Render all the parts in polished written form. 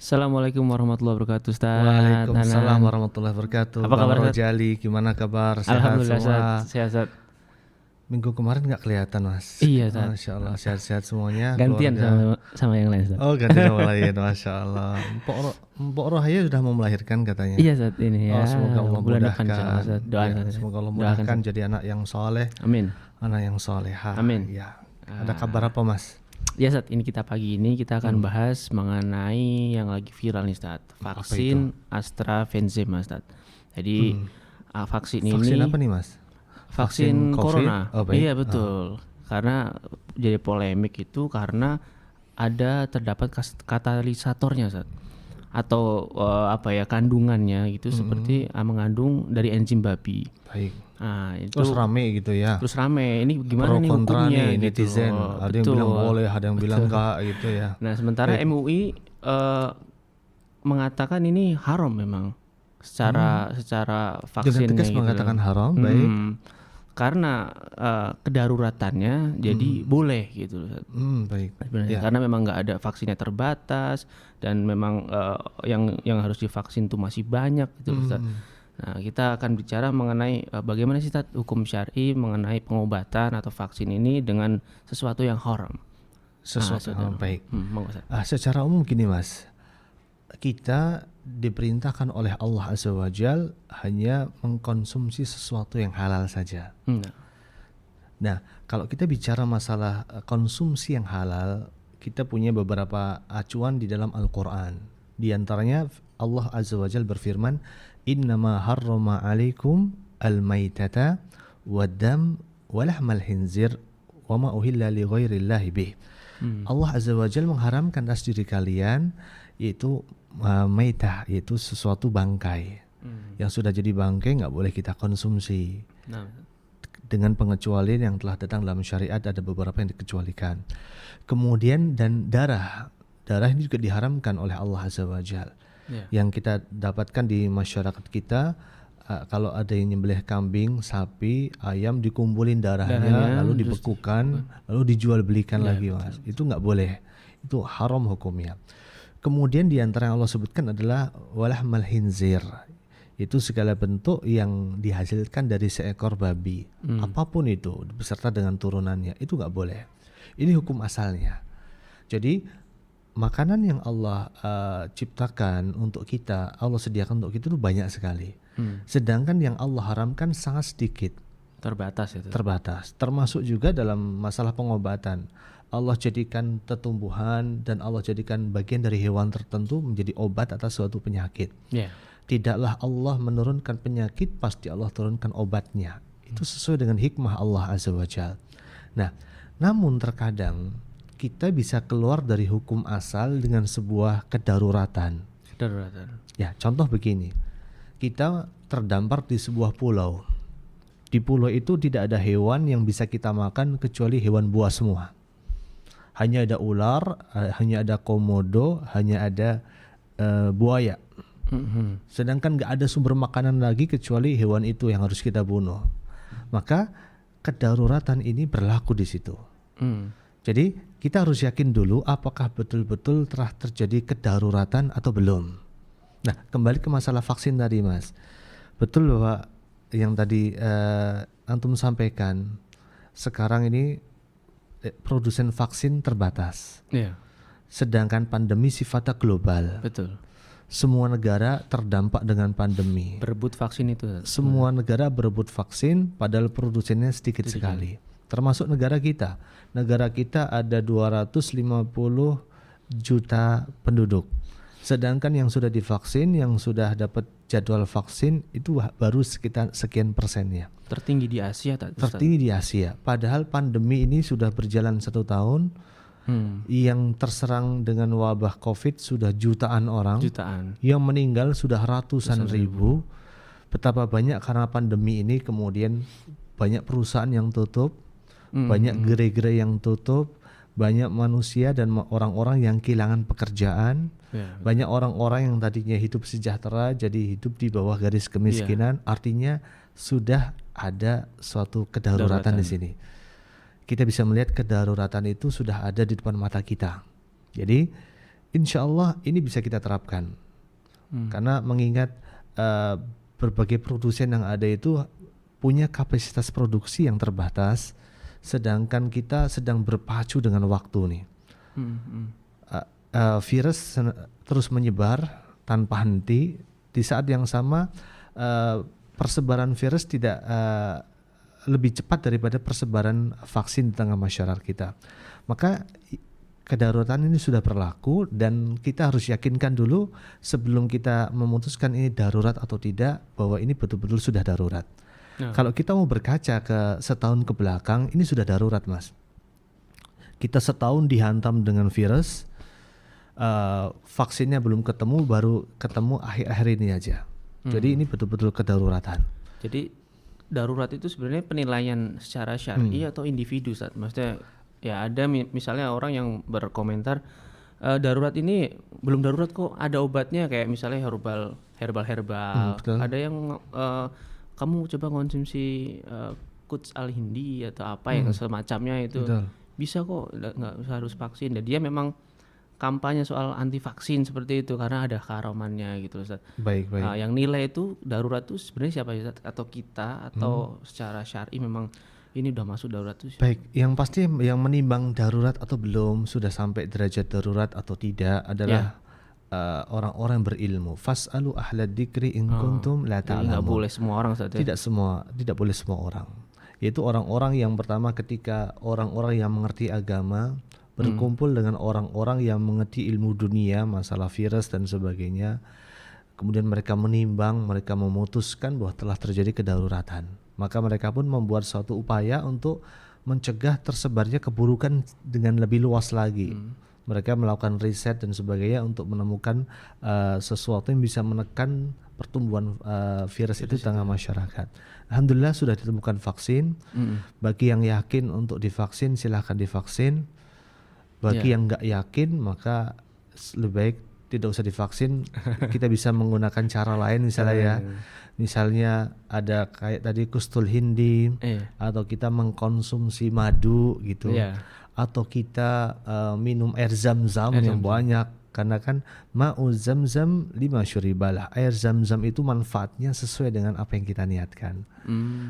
Assalamualaikum warahmatullahi wabarakatuh, Ustaz. Waalaikumsalam Hanan. warahmatullahi wabarakatuh. Apa Bang kabar, Ustaz? Rojali, gimana kabar? Sehat Alhamdulillah, semua? Ustaz. Sehat, Ustaz. Minggu kemarin nggak kelihatan, Mas. Iya, Ustaz. Masya Allah, sehat-sehat semuanya. Gantian keluarga. sama yang lain, Ustaz. Oh, ganti nama lain, Masya Allah. Mpok Rohaya sudah mau melahirkan katanya. Iya, Ustaz, ini ya. Oh, semoga Allah bulan depan, mudahkan. Ustaz. Doakan, Ya, Ustaz. semoga Allah Doakan, mudahkan Ustaz. jadi anak yang soleh, Amin. anak yang soleha. Amin. Ya. Ada kabar apa, Mas? Ya, Ustaz, ini pagi ini kita akan bahas mengenai yang lagi viral nih, Ustaz. Vaksin AstraZeneca, Ustaz. Jadi vaksin Vaksin ini apa nih, Mas? vaksin COVID? corona. Oh, baik. Iya, betul. Karena jadi polemik itu karena terdapat katalisatornya, Ustaz. Atau kandungannya gitu seperti mengandung dari enzim babi. Baik. Nah, itu Terus rame gitu ya. terus rame. Ini gimana Pro nih kontra hukumnya nih gitu. netizen. Ada yang bilang boleh, ada yang bilang enggak gitu ya. Nah, sementara MUI mengatakan ini haram memang secara Dengan vaksinnya tegas gitu. mengatakan haram, baik. Karena kedaratannya jadi boleh gitu loh, Ustaz. Baik. Sebenarnya Ya. karena memang nggak ada vaksinnya terbatas dan memang yang harus divaksin tuh masih banyak gitu Ustaz. Nah, kita akan bicara mengenai bagaimana sih Ustaz hukum syar'i mengenai pengobatan atau vaksin ini dengan sesuatu yang haram. Sesuatu yang baik. Monggo, Ustaz. Secara umum gini, Mas. Kita diperintahkan oleh Allah Azza wa Jal hanya mengkonsumsi sesuatu yang halal saja. Nah, kalau kita bicara masalah konsumsi yang halal, kita punya beberapa acuan di dalam Al-Quran. Di antaranya Allah Azza wa Jal berfirman, Innama harrama alaikum al-maitata wad-dam walahmal hinzir wa ma uhilla li ghairillahi bih. Allah Azza wa Jal mengharamkan atas diri kalian yaitu maitah, yaitu sesuatu bangkai. Yang sudah jadi bangkai nggak boleh kita konsumsi. Nah, Dengan pengecualian yang telah datang dalam syariat, ada beberapa yang dikecualikan. Kemudian dan darah ini juga diharamkan oleh Allah Azza wa Jal. Yang kita dapatkan di masyarakat kita, kalau ada yang nyembelih kambing, sapi, ayam, dikumpulin darahnya lalu dibekukan, lalu dijual belikan lagi, Mas. Itu nggak boleh, itu haram hukumnya. Kemudian di antara yang Allah sebutkan adalah walahmal hinzir, itu segala bentuk yang dihasilkan dari seekor babi, apapun itu beserta dengan turunannya, itu nggak boleh. Ini hukum asalnya. Jadi makanan yang Allah ciptakan untuk kita, Allah sediakan untuk kita itu banyak sekali. Sedangkan yang Allah haramkan sangat sedikit, terbatas itu. terbatas. Termasuk juga dalam masalah pengobatan. Allah jadikan tetumbuhan dan Allah jadikan bagian dari hewan tertentu menjadi obat atas suatu penyakit. Tidaklah Allah menurunkan penyakit, pasti Allah turunkan obatnya. Itu sesuai dengan hikmah Allah Azza wa Jal. Nah, namun terkadang kita bisa keluar dari hukum asal dengan sebuah kedaruratan. Ya, contoh begini. Kita terdampar di sebuah pulau. Di pulau itu tidak ada hewan yang bisa kita makan kecuali hewan buas semua. Hanya ada ular, hanya ada komodo, hanya ada buaya. Sedangkan nggak ada sumber makanan lagi kecuali hewan itu yang harus kita bunuh. Maka kedaruratan ini berlaku di situ. Jadi kita harus yakin dulu apakah betul-betul telah terjadi kedaruratan atau belum. Nah, kembali ke masalah vaksin tadi, Mas. Betul bahwa yang tadi antum sampaikan, sekarang ini produsen vaksin terbatas. Sedangkan pandemi sifatnya global. Betul. Semua negara terdampak dengan pandemi. Berebut vaksin itu. Semua negara berebut vaksin padahal produsennya sedikit sekali. Termasuk negara kita. Negara kita ada 250 juta penduduk. Sedangkan yang sudah divaksin, yang sudah dapat jadwal vaksin itu baru sekitar sekian persennya. Tertinggi di Asia, tertinggi di Asia. Padahal pandemi ini sudah berjalan 1 tahun. Yang terserang dengan wabah COVID sudah jutaan orang. Yang meninggal sudah ratusan ribu. Betapa banyak karena pandemi ini kemudian banyak perusahaan yang tutup, banyak gerai-gerai yang tutup, banyak manusia dan orang-orang yang kehilangan pekerjaan. Banyak orang-orang yang tadinya hidup sejahtera jadi hidup di bawah garis kemiskinan. Artinya sudah ada suatu kedaruratan di sini. Kita bisa melihat kedaruratan itu sudah ada di depan mata kita. Jadi insya Allah ini bisa kita terapkan. Karena mengingat berbagai produsen yang ada itu punya kapasitas produksi yang terbatas, sedangkan kita sedang berpacu dengan waktu nih. Virus terus menyebar tanpa henti. Di saat yang sama persebaran virus tidak lebih cepat daripada persebaran vaksin di tengah masyarakat kita. Maka kedaruratan ini sudah berlaku dan kita harus yakinkan dulu sebelum kita memutuskan ini darurat atau tidak, bahwa ini betul-betul sudah darurat. Kalau kita mau berkaca ke setahun ke belakang, ini sudah darurat, Mas. Kita setahun dihantam dengan virus, vaksinnya belum ketemu, baru ketemu akhir-akhir ini aja. Jadi ini betul-betul kedaruratan. Jadi darurat itu sebenarnya penilaian secara syar'i atau individu, Ustaz? Maksudnya ya ada misalnya orang yang berkomentar darurat ini belum darurat kok, ada obatnya, kayak misalnya herbal. Ada yang kamu coba konsumsi Quds al-Hindi atau apa yang semacamnya itu. Bisa kok, nggak harus vaksin. Dan dia memang kampanye soal anti vaksin seperti itu karena ada keharumannya gitu, Ustaz. Baik. Yang nilai itu darurat itu sebenarnya siapa, Ustaz? Atau kita atau secara syar'i memang ini udah masuk darurat tuh? Baik, yang pasti yang menimbang darurat atau belum, sudah sampai derajat darurat atau tidak adalah orang-orang berilmu. Fas'alu ahlad dzikri in kuntum la ta'lamun. Tidak boleh semua orang, Ustaz. Tidak boleh semua orang. Yaitu orang-orang yang pertama, ketika orang-orang yang mengerti agama berkumpul dengan orang-orang yang mengerti ilmu dunia, masalah virus dan sebagainya, kemudian mereka menimbang, mereka memutuskan bahwa telah terjadi kedaruratan, maka mereka pun membuat suatu upaya untuk mencegah tersebarnya keburukan dengan lebih luas lagi. Mereka melakukan riset dan sebagainya untuk menemukan sesuatu yang bisa menekan pertumbuhan virus itu di tengah masyarakat. Alhamdulillah sudah ditemukan vaksin. Bagi yang yakin untuk divaksin, silahkan divaksin. Bagi yang nggak yakin, maka lebih baik tidak usah divaksin. Kita bisa menggunakan cara lain, misalnya misalnya ada kayak tadi kustul hindi, atau kita mengkonsumsi madu gitu, atau kita minum air zam-zam yang banyak, karena kan ma'u zam-zam lima syuribalah, air zam-zam itu manfaatnya sesuai dengan apa yang kita niatkan.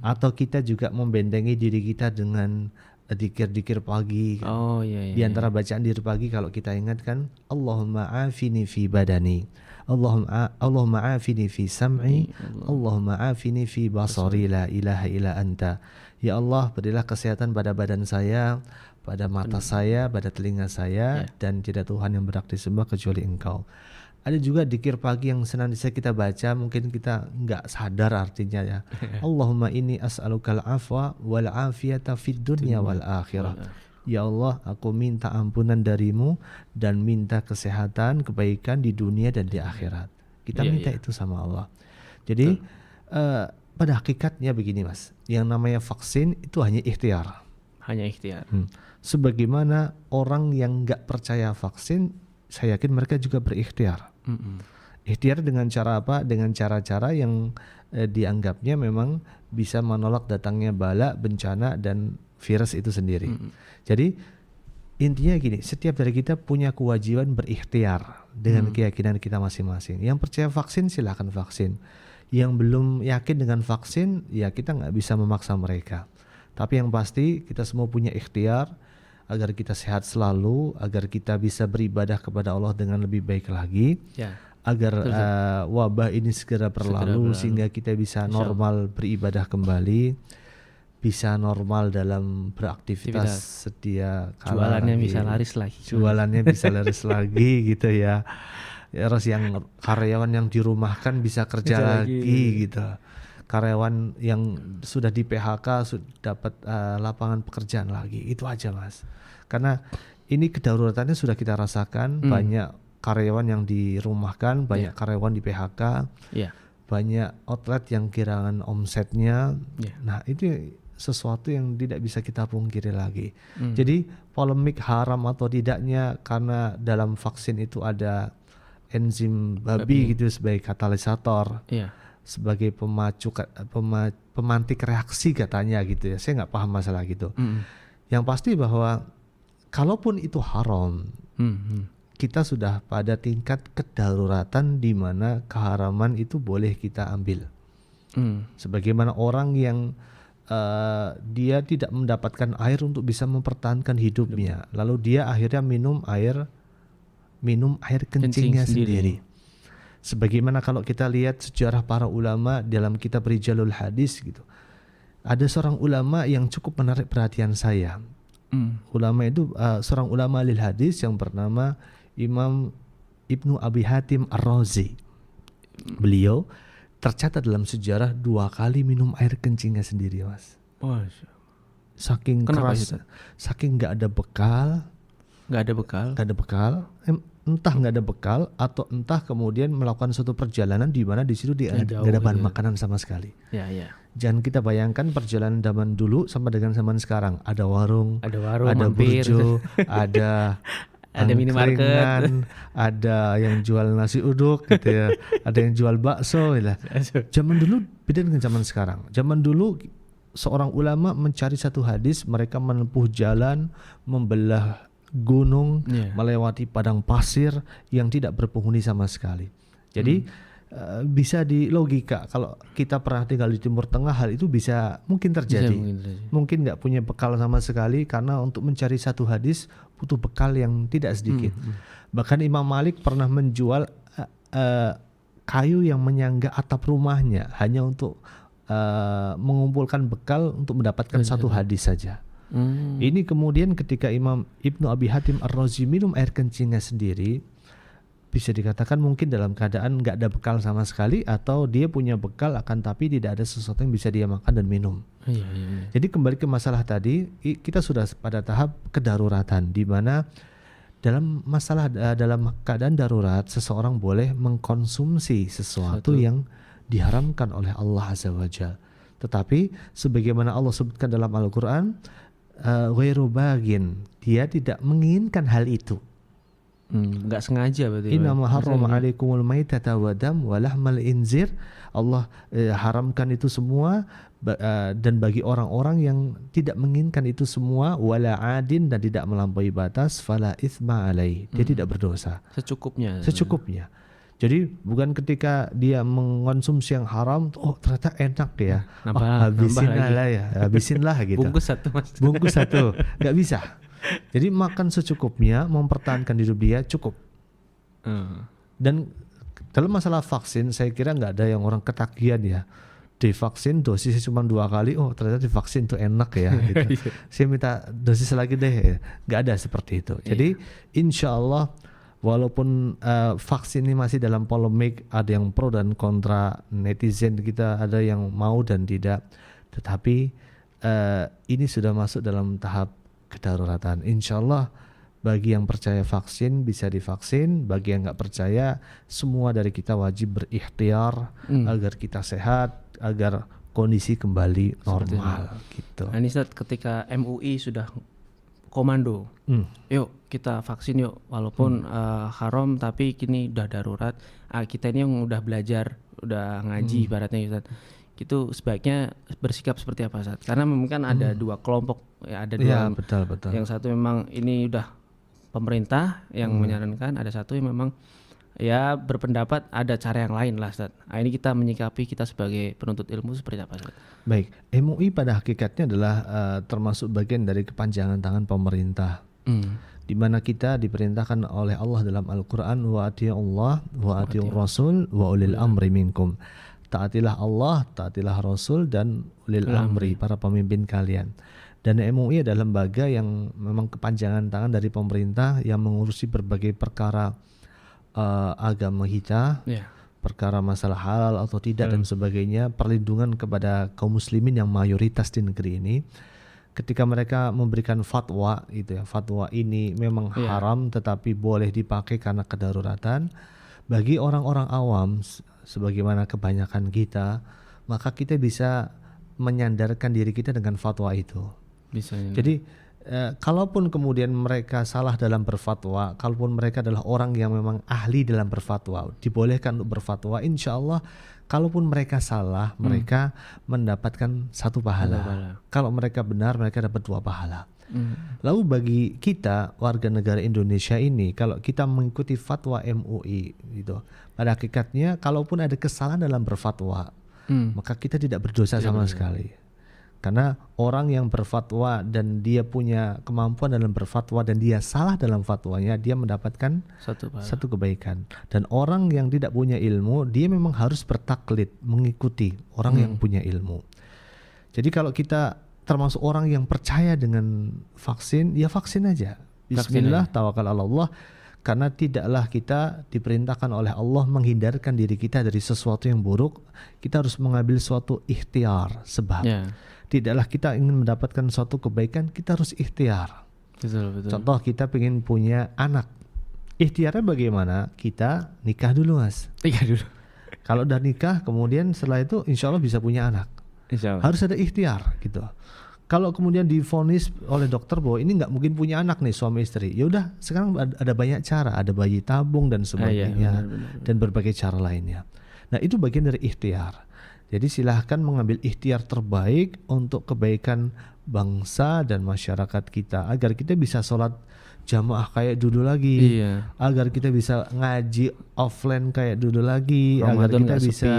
Atau kita juga membendengi diri kita dengan dikir-dikir pagi. Di antara bacaan dikir pagi kalau kita ingatkan, Allahumma afini fi badani, Allahumma afini fi sam'i, Allahumma afini fi basari, la ilaha illa anta. Ya Allah, berilah kesehatan pada badan saya, pada mata saya, pada telinga saya, dan tidak Tuhan yang berhak disembah kecuali Engkau. Ada juga dzikir pagi yang senantiasa kita baca, mungkin kita nggak sadar artinya ya. Allahumma inni as'alukal afwa wal afiyata fid dunya wal akhirah. Ya Allah, aku minta ampunan darimu dan minta kesehatan, kebaikan di dunia dan di akhirat. Kita minta itu sama Allah. Jadi pada hakikatnya begini, Mas, yang namanya vaksin itu hanya ikhtiar. Sebagaimana orang yang nggak percaya vaksin, saya yakin mereka juga berikhtiar. Ikhtiar dengan cara apa? Dengan cara-cara yang dianggapnya memang bisa menolak datangnya bala, bencana, dan virus itu sendiri. Jadi intinya gini, setiap dari kita punya kewajiban berikhtiar dengan keyakinan kita masing-masing. Yang percaya vaksin silakan vaksin. Yang belum yakin dengan vaksin, ya kita nggak bisa memaksa mereka. Tapi yang pasti kita semua punya ikhtiar agar kita sehat selalu, agar kita bisa beribadah kepada Allah dengan lebih baik lagi, agar wabah ini segera berlalu sehingga kita bisa normal beribadah kembali, bisa normal dalam beraktivitas sedia kala, jualannya bisa laris lagi gitu ya. Terus yang karyawan yang dirumahkan bisa kerja lagi gitu. Karyawan yang sudah di PHK dapat lapangan pekerjaan lagi. Itu aja, Mas. Karena ini kedaruratannya sudah kita rasakan. Banyak karyawan yang dirumahkan, banyak karyawan di PHK, banyak outlet yang kehilangan omsetnya. Nah, itu sesuatu yang tidak bisa kita pungkiri lagi. Jadi polemik haram atau tidaknya karena dalam vaksin itu ada enzim babi gitu sebagai katalisator, sebagai pemantik reaksi katanya gitu ya. Saya nggak paham masalah gitu. Yang pasti bahwa kalaupun itu haram, kita sudah pada tingkat kedaruratan di mana keharaman itu boleh kita ambil. Sebagaimana orang yang dia tidak mendapatkan air untuk bisa mempertahankan hidupnya, lalu dia akhirnya minum air kencingnya sendiri. Sebagaimana kalau kita lihat sejarah para ulama dalam kitab Rijalul Hadis gitu, ada seorang ulama yang cukup menarik perhatian saya. Ulama itu seorang ulama lil hadis yang bernama Imam Ibnu Abi Hatim Ar-Razi. Beliau tercatat dalam sejarah 2 kali minum air kencingnya sendiri, Mas. Saking keras, saking nggak ada bekal. Entah nggak ada bekal atau entah kemudian melakukan suatu perjalanan di mana di situ nggak ada bahan makanan sama sekali. Jangan kita bayangkan perjalanan zaman dulu sama dengan zaman sekarang. Ada warung, ada burjo, ada minimarket, ada yang jual nasi uduk gitu ya, ada yang jual bakso gitu. Zaman dulu beda dengan zaman sekarang. Zaman dulu seorang ulama mencari satu hadis, mereka menempuh jalan, membelah gunung, melewati padang pasir yang tidak berpenghuni sama sekali. Jadi bisa di logika, kalau kita pernah tinggal di Timur Tengah, hal itu bisa mungkin terjadi. Mungkin nggak punya bekal sama sekali, karena untuk mencari satu hadis butuh bekal yang tidak sedikit. Bahkan Imam Malik pernah menjual kayu yang menyangga atap rumahnya hanya untuk mengumpulkan bekal untuk mendapatkan satu hadis saja. Ini kemudian ketika Imam Ibnu Abi Hatim Ar-Razi minum air kencingnya sendiri, bisa dikatakan mungkin dalam keadaan nggak ada bekal sama sekali, atau dia punya bekal akan tapi tidak ada sesuatu yang bisa dia makan dan minum. Jadi kembali ke masalah tadi, kita sudah pada tahap kedaruratan di mana dalam keadaan darurat seseorang boleh mengkonsumsi sesuatu yang diharamkan oleh Allah Azza wa Jalla. Tetapi sebagaimana Allah sebutkan dalam Al-Qur'an, ghairu bagin, dia tidak menginginkan hal itu. Nggak sengaja berarti. Inna ma harrama 'alaikumul maitata wa dam wa lahmal inzir. Allah haramkan itu semua, dan bagi orang-orang yang tidak menginginkan itu semua, wala adin, dan tidak melampaui batas, fala itsma alaihi, dia tidak berdosa. Secukupnya. Jadi bukan ketika dia mengonsumsi yang haram, ternyata enak ya, habisinlah gitu. Bungkus satu, nggak bisa. Jadi makan secukupnya, mempertahankan hidup dia cukup. Dan dalam masalah vaksin, saya kira nggak ada yang orang ketagihan ya. Divaksin dosisnya cuma 2 kali, ternyata divaksin tuh enak ya. Gitu. Saya minta dosis lagi deh, nggak ada seperti itu. Jadi insya Allah, walaupun vaksin ini masih dalam polemik, ada yang pro dan kontra, netizen kita ada yang mau dan tidak, tetapi ini sudah masuk dalam tahap kedaruratan. Insya Allah bagi yang percaya vaksin bisa divaksin, bagi yang nggak percaya, semua dari kita wajib berikhtiar agar kita sehat, agar kondisi kembali normal gitu. Nah, ini Ustaz, ketika MUI sudah komando, yuk kita vaksin yuk, walaupun haram tapi kini udah darurat, kita ini yang udah belajar, udah ngaji ibaratnya Ustaz, itu sebaiknya bersikap seperti apa Ustaz? Karena memang kan ada 2 kelompok, ada 2, betul. Yang satu memang ini udah pemerintah yang menyarankan, ada satu yang memang ya berpendapat ada cara yang lain lah Ustaz. Nah, ini kita menyikapi, kita sebagai penuntut ilmu seperti apa Ustaz? Baik, MUI pada hakikatnya adalah termasuk bagian dari kepanjangan tangan pemerintah, di mana kita diperintahkan oleh Allah dalam Al-Quran, wa ati'ullah wa ati'ur rasul wa ulil amri minkum. Taatilah Allah, taatilah Rasul, dan ulil amri, para pemimpin kalian. Dan MUI adalah lembaga yang memang kepanjangan tangan dari pemerintah yang mengurusi berbagai perkara agama kita, perkara masalah halal atau tidak dan sebagainya, perlindungan kepada kaum muslimin yang mayoritas di negeri ini. Ketika mereka memberikan fatwa, gitu ya, fatwa ini memang haram tetapi boleh dipakai karena kedaruratan. Bagi orang-orang awam sebagaimana kebanyakan kita, maka kita bisa menyandarkan diri kita dengan fatwa itu. Jadi kalaupun kemudian mereka salah dalam berfatwa, kalaupun mereka adalah orang yang memang ahli dalam berfatwa, dibolehkan untuk berfatwa, insya Allah kalaupun mereka salah, mereka mendapatkan 1 pahala. Kalau mereka benar, mereka dapat 2 pahala. Lalu bagi kita warga negara Indonesia ini, kalau kita mengikuti fatwa MUI gitu, pada hakikatnya kalaupun ada kesalahan dalam berfatwa, maka kita tidak berdosa sama sekali. Karena orang yang berfatwa dan dia punya kemampuan dalam berfatwa dan dia salah dalam fatwanya, dia mendapatkan satu kebaikan. Dan orang yang tidak punya ilmu, dia memang harus bertaklid, mengikuti orang yang punya ilmu. Jadi kalau kita termasuk orang yang percaya dengan vaksin, ya vaksin aja. Bismillah, tawakal ala Allah. Karena tidaklah kita diperintahkan oleh Allah menghindarkan diri kita dari sesuatu yang buruk. Kita harus mengambil suatu ikhtiar, sebab tidaklah kita ingin mendapatkan suatu kebaikan, kita harus ikhtiar. Betul. Contoh kita ingin punya anak, ikhtiarnya bagaimana? Kita nikah dulu, Mas. Nikah dulu. Kalau udah nikah, kemudian setelah itu insya Allah bisa punya anak. Harus ada ikhtiar gitu. Kalau kemudian divonis oleh dokter bahwa ini nggak mungkin punya anak nih suami istri, ya udah sekarang ada banyak cara, ada bayi tabung dan sebagainya, benar. Dan berbagai cara lainnya. Nah itu bagian dari ikhtiar. Jadi silahkan mengambil ikhtiar terbaik untuk kebaikan bangsa dan masyarakat kita, agar kita bisa sholat jamaah kayak dulu lagi, agar kita bisa ngaji offline kayak dulu lagi, Ramadan agar kita bisa,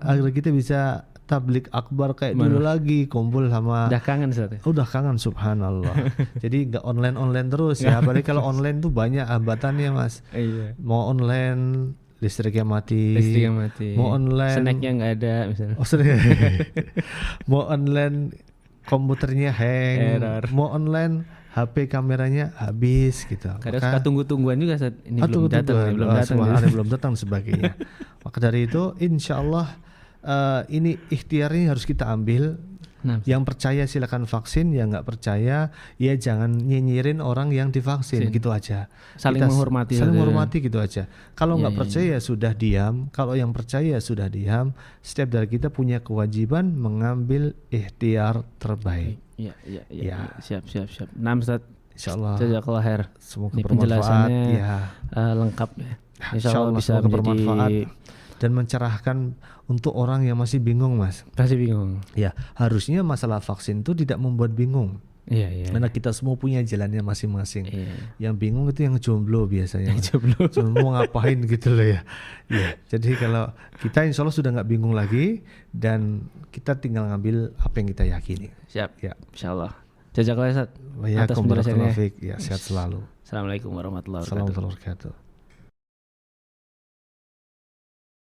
agar kita bisa tablik akbar kayak dulu lagi, kumpul sama. Udah kangen Ustaz. Udah kangen, subhanallah. Jadi nggak online terus ya. Apalagi kalau online tuh banyak hambatannya, Mas. Mau online listriknya mati. Mau online snacknya nggak ada misalnya. Mau online komputernya hang. Error. Mau online HP kameranya habis gitu. Kadang suka tunggu-tungguan juga saat ini belum datang sebagainya. Maka dari itu insya Allah ini ikhtiarnya harus kita ambil. Yang percaya silakan vaksin, yang nggak percaya ya jangan nyinyirin orang yang divaksin, gitu aja. Saling menghormati gitu aja. Kalau nggak percaya ya sudah diam, kalau yang percaya ya sudah diam. Setiap dari kita punya kewajiban mengambil ikhtiar terbaik. Siap. Ustaz. Insyaallah. Jazakallah khair. Semoga bermanfaat. Lengkap ya. Insyaallah bisa bermanfaat dan mencerahkan untuk orang yang masih bingung, Mas. Masih bingung. Ya, harusnya masalah vaksin itu tidak membuat bingung. Karena kita semua punya jalannya masing-masing. Yang bingung itu yang jomblo biasanya. Jomblo mau ngapain gitu loh ya. Jadi kalau kita insya Allah sudah nggak bingung lagi dan kita tinggal ngambil apa yang kita yakini. Siap. Ya, insyaallah. Jazakallah Ustaz. Atas penjelasannya. Sehat selalu. Assalamualaikum warahmatullahi wabarakatuh.